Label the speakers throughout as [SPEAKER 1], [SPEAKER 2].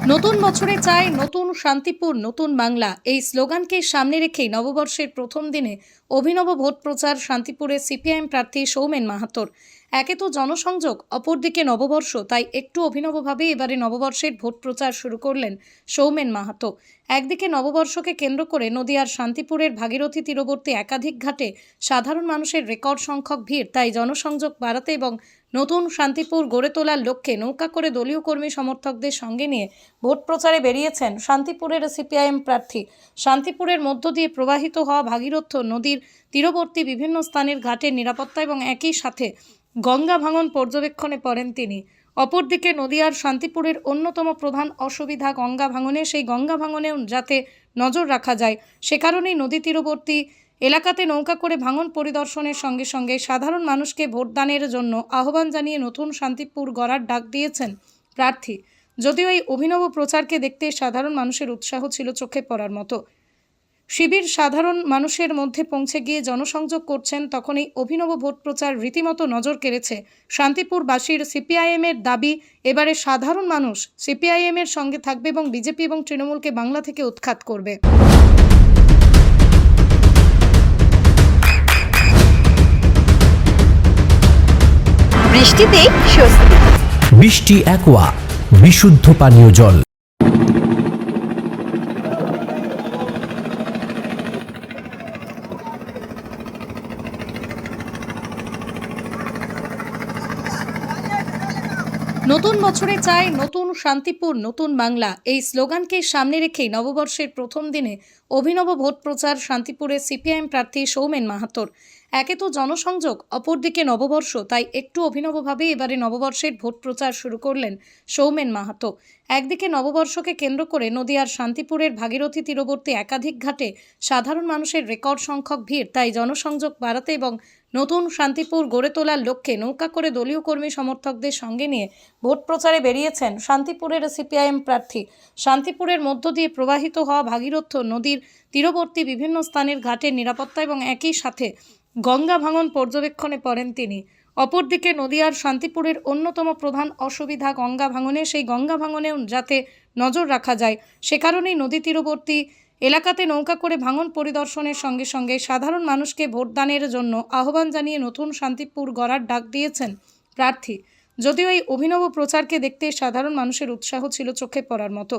[SPEAKER 1] নতুন বছরে চাই নতুন শান্তিপুর নতুন বাংলা এই স্লোগানকে সামনে রেখেই নববর্ষের প্রথম দিনে অভিনব ভোট প্রচার শান্তিপুরে সিপিআইএম প্রার্থী সৌমেন মাহাতোর। একে তো জনসংযোগ, অপরদিকে নববর্ষ, তাই একটু অভিনবভাবে এবারে নববর্ষের ভোট প্রচার শুরু করলেন সৌমেন মাহাতো। একদিকে নববর্ষকে কেন্দ্র করে নদিয়ার শান্তিপুরের ভাগীরথী তীরবর্তী একাধিক ঘাটে সাধারণ মানুষের রেকর্ড সংখ্যক ভিড়, তাই জনসংযোগ বাড়াতে এবং নতুন শান্তিপুর গড়ে তোলার লক্ষ্যে নৌকা করে দলীয় কর্মী সমর্থকদের সঙ্গে নিয়ে ভোট প্রচারে বেরিয়েছেন শান্তিপুরের সিপিআইএম প্রার্থী। শান্তিপুরের মধ্য দিয়ে প্রবাহিত হওয়া ভাগীরথী নদীর তীরবর্তী বিভিন্ন স্থানের ঘাটের নিরাপত্তা এবং একই সাথে গঙ্গা ভাঙন পর্যবেক্ষণে পড়েন তিনি। অপরদিকে নদিয়ার শান্তিপুরের অন্যতম প্রধান অসুবিধা গঙ্গা ভাঙনে, সেই গঙ্গা ভাঙনেও যাতে নজর রাখা যায় সে কারণেই নদী তীরবর্তী এলাকাতে নৌকা করে ভাঙন পরিদর্শনের সঙ্গে সঙ্গে সাধারণ মানুষকে ভোটদানের জন্য আহ্বান জানিয়ে নতুন শান্তিপুর গড়ার ডাক দিয়েছেন প্রার্থী। যদিও এই অভিনব প্রচারকে দেখতে সাধারণ মানুষের উৎসাহ ছিল চোখে পড়ার মতো। শিবির সাধারণ মানুষের মধ্যে পৌঁছে গিয়ে জনসংযোগ করছেন, তখন এই অভিনব ভোট প্রচার রীতিমতো নজর কেড়েছে শান্তিপুরবাসীর। সিপিআইএমের দাবি, এবারে সাধারণ মানুষ সিপিআইএমের সঙ্গে থাকবে এবং বিজেপি এবং তৃণমূলকে বাংলা থেকে উৎখাত করবে।
[SPEAKER 2] বৃষ্টিতেই স্বস্তি।
[SPEAKER 3] বৃষ্টি অ্যাকোয়া, বিশুদ্ধ পানীয় জল।
[SPEAKER 1] নতুন বছরে চাই নতুন শান্তিপুর নতুন বাংলা এই স্লোগানকে সামনে রেখেই নববর্ষের প্রথম দিনে অভিনব ভোট প্রচার শান্তিপুরে সিপিআইএম প্রার্থী সৌমেন মাহাতোর। একে তো জনসংযোগ, অপরদিকে নববর্ষ, তাই একটু অভিনবভাবে এবারে নববর্ষের ভোট প্রচার শুরু করলেন সৌমেন মাহাতো। একদিকে নববর্ষকে কেন্দ্র করে নদিয়ার শান্তিপুরের ভাগীরথী তীরবর্তী একাধিক ঘাটে সাধারণ মানুষের রেকর্ড সংখ্যক ভিড়, তাই জনসংযোগ বাড়াতে এবং নতুন শান্তিপুর গড়ে তোলার লক্ষ্যে নৌকা করে দলীয় কর্মী সমর্থকদের সঙ্গে নিয়ে ভোট প্রচারে বেরিয়েছেন শান্তিপুরের সিপিআইএম প্রার্থী। শান্তিপুরের মধ্য দিয়ে প্রবাহিত হওয়া ভাগীরথী নদীর তীরবর্তী বিভিন্ন স্থানের ঘাটের নিরাপত্তা এবং একই সাথে গঙ্গা ভাঙন পর্যবেক্ষণে পড়েন তিনি। অপরদিকে নদিয়ার শান্তিপুরের অন্যতম প্রধান অসুবিধা গঙ্গা ভাঙনে, সেই গঙ্গা ভাঙনেও যাতে নজর রাখা যায় সে কারণেই নদী তীরবর্তী এলাকাতে নৌকা করে ভাঙন পরিদর্শনের সঙ্গে সঙ্গে সাধারণ মানুষকে ভোটদানের জন্য আহ্বান জানিয়ে নতুন শান্তিপুর গড়ার ডাক দিয়েছেন প্রার্থী। যদিও এই অভিনব প্রচারকে দেখতে সাধারণ মানুষের উৎসাহ ছিল চোখে পড়ার মতো।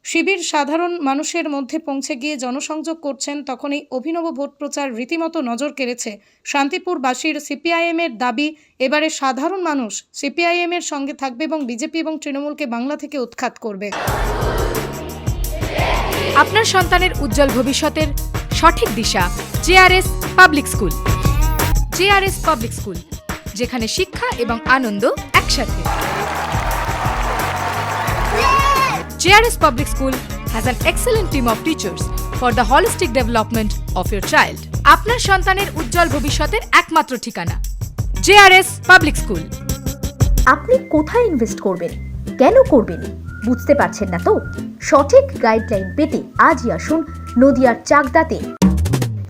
[SPEAKER 1] শিবির সাধারণ মানুষের মধ্যে পৌঁছে গিয়ে জনসংযোগ করছেন, তখন এই অভিনব ভোট প্রচার রীতিমতো নজর কেড়েছে শান্তিপুরবাসীর। সিপিআইএমের দাবি, এবারে সাধারণ মানুষ সিপিআইএমের সঙ্গে থাকবে এবং বিজেপি এবং তৃণমূলকে বাংলা থেকে উৎখাত করবে।
[SPEAKER 2] আপনার সন্তানের উজ্জ্বল ভবিষ্যতের সঠিক দিশা JRS public school. JRS public school, যেখানে শিক্ষা এবং আনন্দ একসাথে। JRS Public School has an excellent team of teachers for the holistic development of your child. আপনার সন্তানের উজ্জ্বল ভবিষ্যতের একমাত্র ঠিকানা JRS Public School।
[SPEAKER 4] আপনি কোথায় ইনভেস্ট করবেন, কেন করবেন বুঝতে পারছেন না তো? সঠিক গাইডলাইন পেতে আজই আসুন নদিয়ার চাকদাতে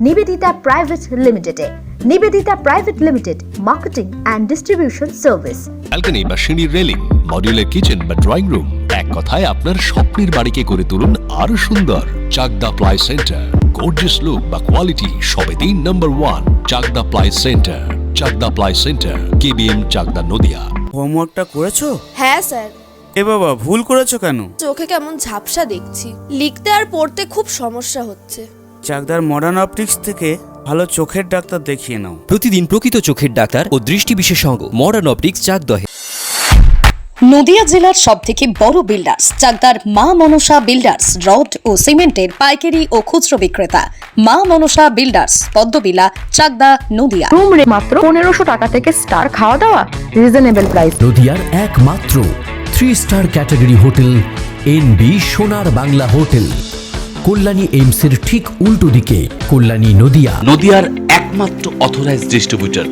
[SPEAKER 4] নিবেদিতা প্রাইভেট লিমিটেডে। Nivedita private limited, marketing and distribution service.
[SPEAKER 5] Balcony বা সিঁড়ির রেলিং, মডিউলার কিচেন বা ড্রয়িং রুম, এক কথায় আপনার স্বপ্নের বাড়িকে করে তুলুন আরো সুন্দর। Chakdah ply centre, gorgeous look বা কোয়ালিটি সবেতেই number 1। Chakdah ply centre, Chakdah ply centre, KBM, Chakdah, Nadia.
[SPEAKER 6] হোমওয়ার্কটা করেছো?
[SPEAKER 7] হ্যাঁ স্যার।
[SPEAKER 6] এ বাবা, ভুল করেছো কেন?
[SPEAKER 7] চোখে কেমন ঝাপসা দেখছি, লিখতে আর পড়তে খুব সমস্যা হচ্ছে।
[SPEAKER 6] চাকদার মডার্ন অপটিক্স থেকে ভালো চোখের ডাক্তার দেখিয়ে নাও।
[SPEAKER 3] প্রতিদিন প্রকৃত চোখের ডাক্তার ও দৃষ্টি বিশেষজ্ঞ মডার্ন অপটিক্স, চাকদহে।
[SPEAKER 1] নদিয়া জেলার সবথেকে বড় বিল্ডার্স চাকদার মা মনসা বিল্ডার্স, রড ও সিমেন্টের পাইকারি ও খুচরো বিক্রেতা। মা মনসা বিল্ডার্স, পদ্মবিলা, চাকদা, নদিয়া।
[SPEAKER 4] রুম রে মাত্র 1500 টাকা থেকে স্টার, খাওয়া দাওয়া রিজনেবল প্রাইস।
[SPEAKER 3] নদিয়ার একমাত্র 3 স্টার ক্যাটাগরি হোটেল NB সোনার বাংলা হোটেল, কল্যাণী এইমসের ঠিক উল্টো দিকে, কল্যাণী, নদিয়া।
[SPEAKER 8] নদিয়ার একমাত্র অথরাইজড ডিস্ট্রিবিউটর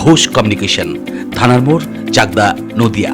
[SPEAKER 8] ঘোষ কমিউনিকেশন, থানার মোড়, চাকদা, নদিয়া।